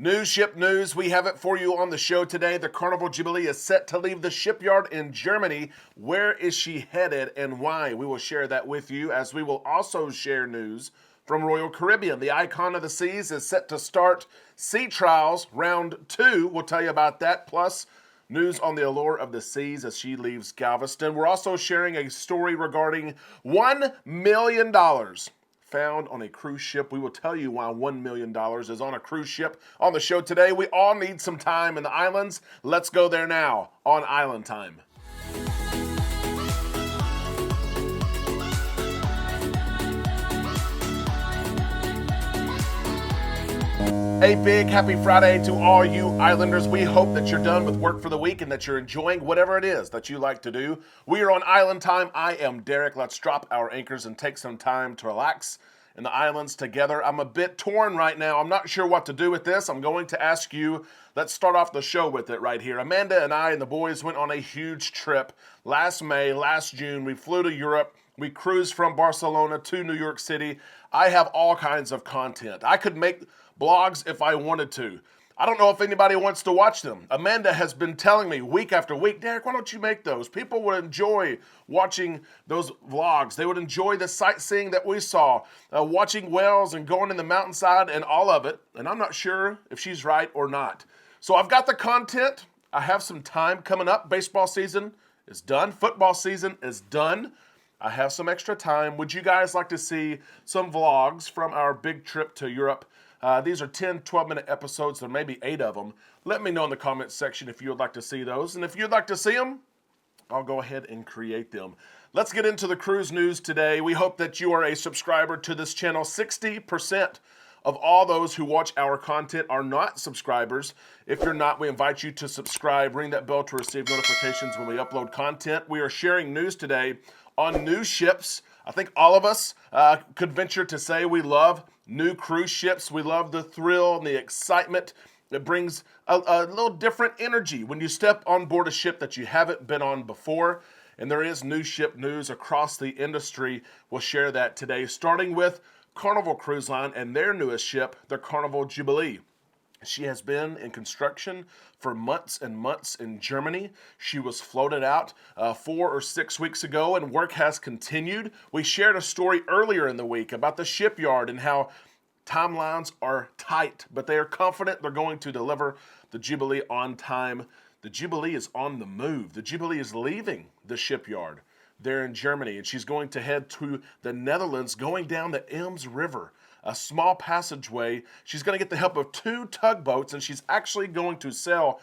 News, ship news. We have it for you on the show today. The Carnival Jubilee is set to leave the shipyard in Germany. Where is she headed and why? We will share that with you, as we will also share news from Royal Caribbean. The Icon of the Seas is set to start sea trials round 2. We'll tell you about that, plus news on the Allure of the Seas as she leaves Galveston. We're also sharing a story regarding $1 million found on a cruise ship. We will tell you why $1 million is on a cruise ship on the show today. We all need some time in the islands. Let's go there now on Island Time. A big happy Friday to all you islanders. We hope that you're done with work for the week and that you're enjoying whatever it is that you like to do. We are on Island Time. I am Derek. Let's drop our anchors and take some time to relax in the islands together. I'm a bit torn right now. I'm not sure what to do with this. I'm going to ask you, let's start off the show with it right here. Amanda and I and the boys went on a huge trip last May, last June. We flew to Europe. We cruised from Barcelona to New York City. I have all kinds of content. I could make blogs if I wanted to. I don't know if anybody wants to watch them. Amanda has been telling me week after week, Derek, why don't you make those? People would enjoy watching those vlogs. They would enjoy the sightseeing that we saw, watching whales and going in the mountainside and all of it. And I'm not sure if she's right or not. So I've got the content. I have some time coming up. Baseball season is done. Football season is done. I have some extra time. Would you guys like to see some vlogs from our big trip to Europe? These are 10, 12-minute episodes. There may be 8 of them. Let me know in the comments section if you would like to see those. And if you'd like to see them, I'll go ahead and create them. Let's get into the cruise news today. We hope that you are a subscriber to this channel. 60% of all those who watch our content are not subscribers. If you're not, we invite you to subscribe. Ring that bell to receive notifications when we upload content. We are sharing news today on new ships. I think all of us could venture to say we love new cruise ships. We love the thrill and the excitement. It brings a little different energy when you step on board a ship that you haven't been on before. And there is new ship news across the industry. We'll share that today, starting with Carnival Cruise Line and their newest ship, the Carnival Jubilee. She has been in construction for months and months in Germany. She was floated out 4 or 6 weeks ago, and work has continued. We shared a story earlier in the week about the shipyard and how timelines are tight, but they are confident they're going to deliver the Jubilee on time. The Jubilee is on the move. The Jubilee is leaving the shipyard there in Germany, and she's going to head to the Netherlands, going down the Ems River, a small passageway. She's going to get the help of 2 tugboats, and she's actually going to sail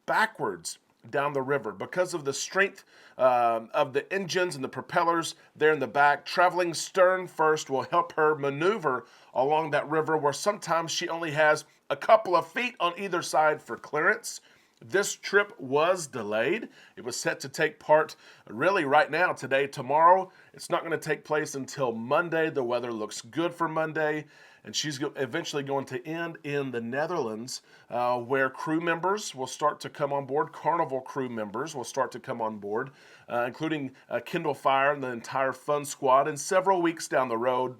backwards down the river because of the strength of the engines and the propellers there in the back. Traveling stern first will help her maneuver along that river where sometimes she only has a couple of feet on either side for clearance. This trip was delayed. It was set to take part really right now, today, tomorrow. It's not going to take place until Monday. The weather looks good for Monday. And she's eventually going to end in the Netherlands, where crew members will start to come on board. Carnival crew members will start to come on board, including Kindle Fire and the entire fun squad, and several weeks down the road.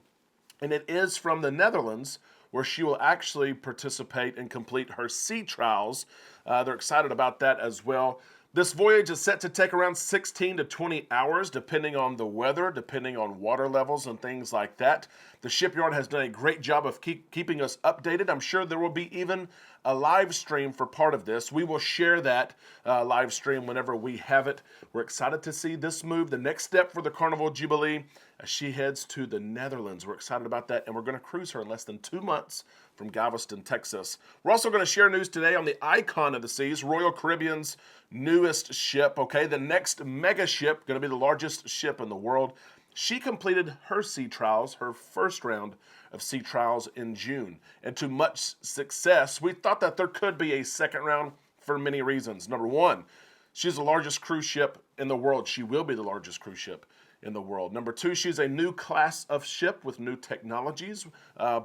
And it is from the Netherlands where she will actually participate and complete her sea trials. They're excited about that as well. This voyage is set to take around 16 to 20 hours, depending on the weather, depending on water levels and things like that. The shipyard has done a great job of keeping us updated. I'm sure there will be even a live stream for part of this. We will share that live stream whenever we have it. We're excited to see this move, the next step for the Carnival Jubilee, as she heads to the Netherlands. We're excited about that, and we're going to cruise her in less than 2 months from Galveston, Texas. We're also going to share news today on the Icon of the Seas, Royal Caribbean's newest ship, okay? The next mega ship, going to be the largest ship in the world. She completed her sea trials, her first round of sea trials in June. And to much success, we thought that there could be a second round for many reasons. Number one, she's the largest cruise ship in the world. She will be the largest cruise ship in the world. Number two, she's a new class of ship with new technologies,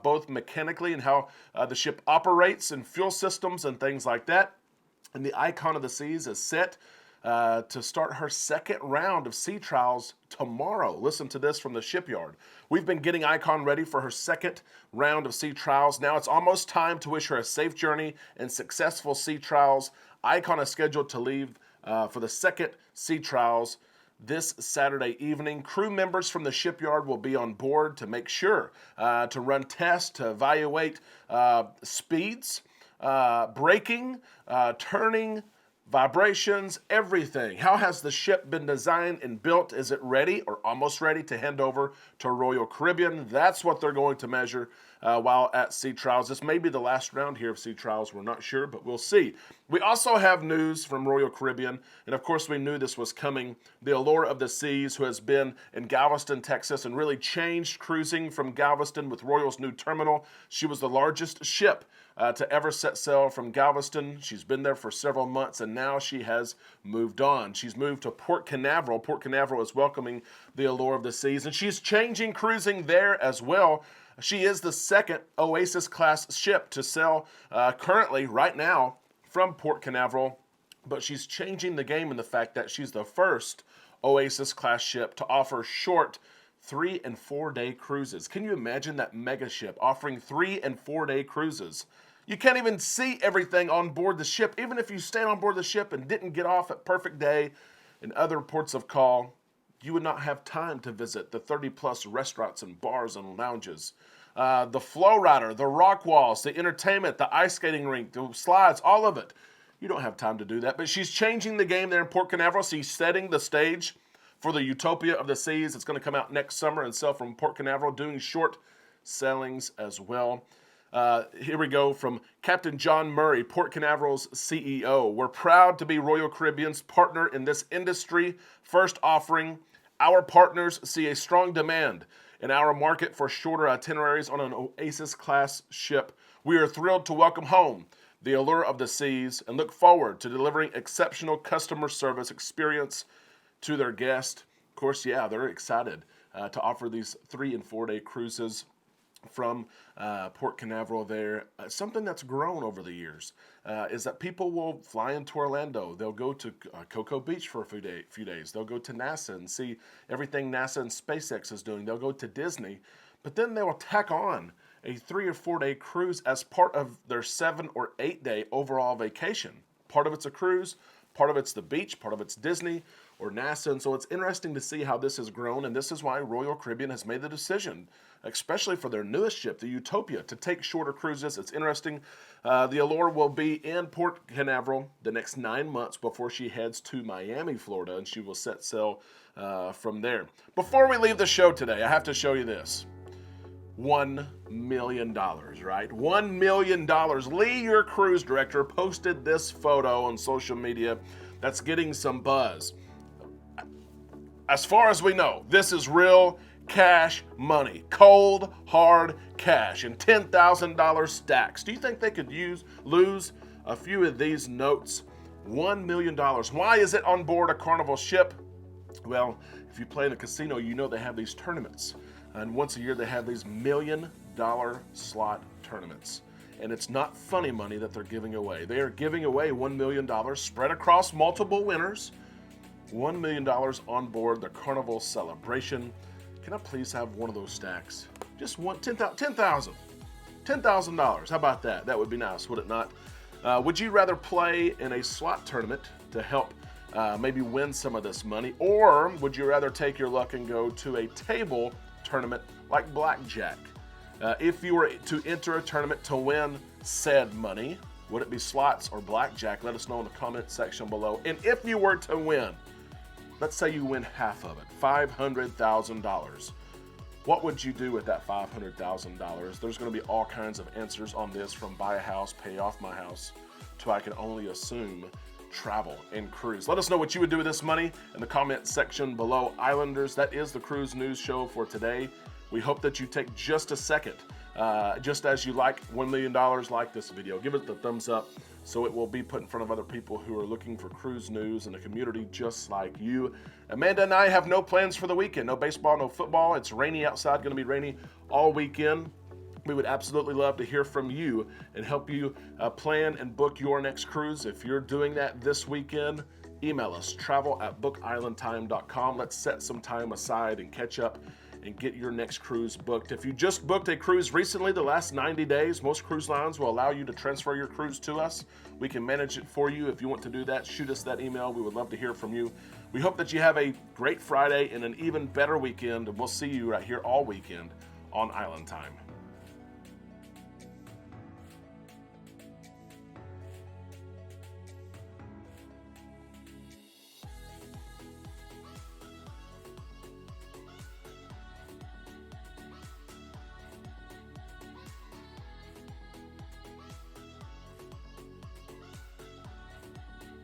both mechanically and how the ship operates and fuel systems and things like that. And the Icon of the Seas is set to start her second round of sea trials tomorrow. Listen to this from the shipyard. We've been getting Icon ready for her second round of sea trials. Now it's almost time to wish her a safe journey and successful sea trials. Icon is scheduled to leave for the second sea trials this Saturday evening. Crew members from the shipyard will be on board to make sure to run tests, to evaluate speeds, braking, turning, vibrations, everything. How has the ship been designed and built? Is it ready or almost ready to hand over to Royal Caribbean? That's what they're going to measure while at sea trials. This may be the last round here of sea trials. We're not sure, but we'll see. We also have news from Royal Caribbean, and of course we knew this was coming. The Allure of the Seas, who has been in Galveston, Texas, and really changed cruising from Galveston with Royal's new terminal. She was the largest ship to ever set sail from Galveston. She's been there for several months, and now she has moved on. She's moved to Port Canaveral. Port Canaveral is welcoming the Allure of the Seas, and she's changing cruising there as well. She is the second Oasis-class ship to sail currently, right now, from Port Canaveral, but she's changing the game in the fact that she's the first Oasis-class ship to offer short 3- and 4-day cruises. Can you imagine that mega ship offering 3- and 4-day cruises? You can't even see everything on board the ship. Even if you stayed on board the ship and didn't get off at Perfect Day and other ports of call, you would not have time to visit the 30-plus restaurants and bars and lounges. The flow rider, the rock walls, the entertainment, the ice skating rink, the slides, all of it. You don't have time to do that. But she's changing the game there in Port Canaveral. She's setting the stage for the Utopia of the Seas. It's going to come out next summer and sail from Port Canaveral, doing short sailings as well. Here we go from Captain John Murray, Port Canaveral's CEO. We're proud to be Royal Caribbean's partner in this industry first offering. Our partners see a strong demand in our market for shorter itineraries on an Oasis-class ship. We are thrilled to welcome home the Allure of the Seas and look forward to delivering exceptional customer service experience to their guests. Of course, yeah, they're excited to offer these 3- and 4-day cruises from Port Canaveral there. Something that's grown over the years is that people will fly into Orlando. They'll go to Cocoa Beach for a few days. They'll go to NASA and see everything NASA and SpaceX is doing. They'll go to Disney, but then they will tack on a 3- or 4-day cruise as part of their 7- or 8-day overall vacation. Part of it's a cruise, part of it's the beach, part of it's Disney or NASA. And so it's interesting to see how this has grown, and this is why Royal Caribbean has made the decision, especially for their newest ship, the Utopia, to take shorter cruises. It's interesting. The Allure will be in Port Canaveral the next 9 months before she heads to Miami, Florida, and she will set sail from there. Before we leave the show today, I have to show you this. $1 million, right? $1 million. Lee, your cruise director, posted this photo on social media that's getting some buzz. As far as we know, this is real cash money, cold, hard cash, and $10,000 stacks. Do you think they could lose a few of these notes? $1 million. Why is it on board a Carnival ship? Well, if you play in a casino, you know they have these tournaments. And once a year, they have these $1 million slot tournaments. And it's not funny money that they're giving away. They are giving away $1 million spread across multiple winners. $1 million on board the Carnival celebration. Can I please have one of those stacks? Just one, $10,000. $10,000. How about that? That would be nice, would it not? Would you rather play in a slot tournament to help maybe win some of this money? Or would you rather take your luck and go to a table tournament like blackjack? If you were to enter a tournament to win said money, would it be slots or blackjack? Let us know in the comment section below. And if you were to win, let's say you win half of it, $500,000. What would you do with that $500,000? There's going to be all kinds of answers on this, from buy a house, pay off my house, to I can only assume travel and cruise. Let us know what you would do with this money in the comment section below. Islanders, that is the cruise news show for today. We hope that you take just a second, just as you like $1 million, like this video. Give it the thumbs up so it will be put in front of other people who are looking for cruise news in a community just like you. Amanda and I have no plans for the weekend. No baseball, no football. It's rainy outside, going to be rainy all weekend. We would absolutely love to hear from you and help you plan and book your next cruise. If you're doing that this weekend, email us, travel@bookislandtime.com. Let's set some time aside and catch up and get your next cruise booked. If you just booked a cruise recently, the last 90 days, most cruise lines will allow you to transfer your cruise to us. We can manage it for you. If you want to do that, shoot us that email. We would love to hear from you. We hope that you have a great Friday and an even better weekend, and we'll see you right here all weekend on Island Time.